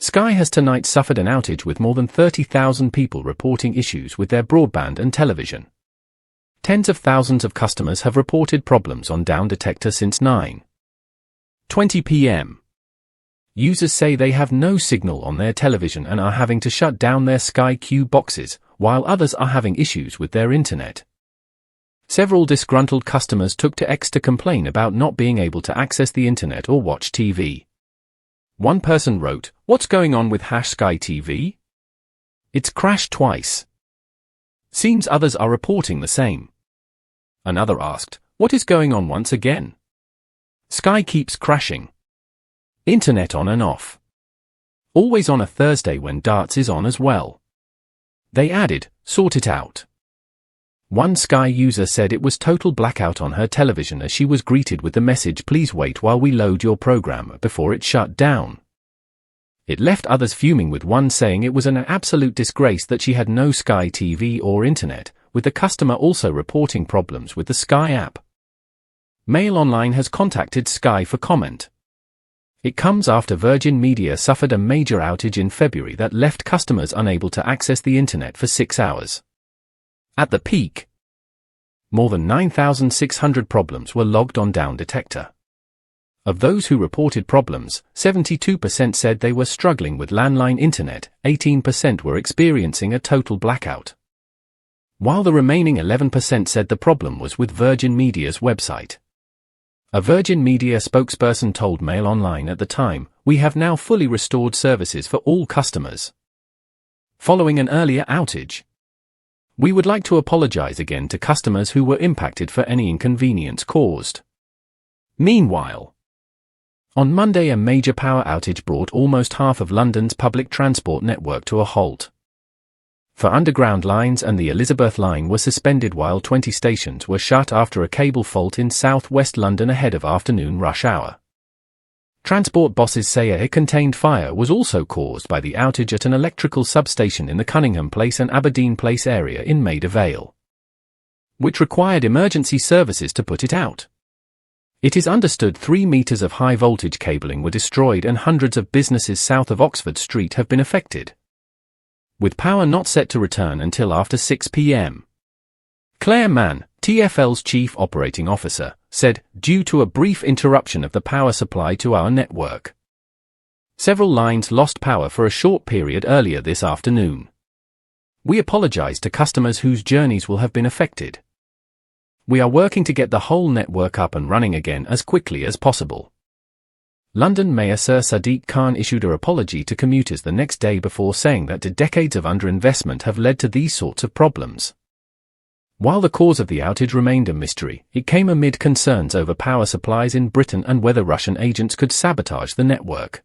Sky has tonight suffered an outage with more than 30,000 people reporting issues with their broadband and television. Tens of thousands of customers have reported problems on Down Detector since 9:20 p.m. Users say they have no signal on their television and are having to shut down their Sky Q boxes, while others are having issues with their internet. Several disgruntled customers took to X to complain about not being able to access the internet or watch TV. One person wrote, "What's going on with #Sky TV? It's crashed twice." Seems others are reporting the same. Another asked, "What is going on once again? Sky keeps crashing. Internet on and off. Always on a Thursday when darts is on as well." They added, "Sort it out." One Sky user said it was total blackout on her television as she was greeted with the message, "Please wait while we load your program," before it shut down. It left others fuming, with one saying it was an absolute disgrace that she had no Sky TV or internet, with the customer also reporting problems with the Sky app. Mail Online has contacted Sky for comment. It comes after Virgin Media suffered a major outage in February that left customers unable to access the internet for 6 hours. At the peak, more than 9,600 problems were logged on Down Detector. Of those who reported problems, 72% said they were struggling with landline internet, 18% were experiencing a total blackout, while the remaining 11% said the problem was with Virgin Media's website. A Virgin Media spokesperson told Mail Online at the time, "We have now fully restored services for all customers following an earlier outage. We would like to apologize again to customers who were impacted for any inconvenience caused." Meanwhile, on Monday, a major power outage brought almost half of London's public transport network to a halt. For underground lines and the Elizabeth line were suspended while 20 stations were shut after a cable fault in south-west London ahead of afternoon rush hour. Transport bosses say a contained fire was also caused by the outage at an electrical substation in the Cunningham Place and Aberdeen Place area in Maida Vale, which required emergency services to put it out. It is understood 3 meters of high-voltage cabling were destroyed and hundreds of businesses south of Oxford Street have been affected, with power not set to return until after 6 p.m. Claire Mann, TfL's chief operating officer, said, "Due to a brief interruption of the power supply to our network, several lines lost power for a short period earlier this afternoon. We apologize to customers whose journeys will have been affected. We are working to get the whole network up and running again as quickly as possible." London Mayor Sir Sadiq Khan issued an apology to commuters the next day before saying that decades of underinvestment have led to these sorts of problems. While the cause of the outage remained a mystery, it came amid concerns over power supplies in Britain and whether Russian agents could sabotage the network.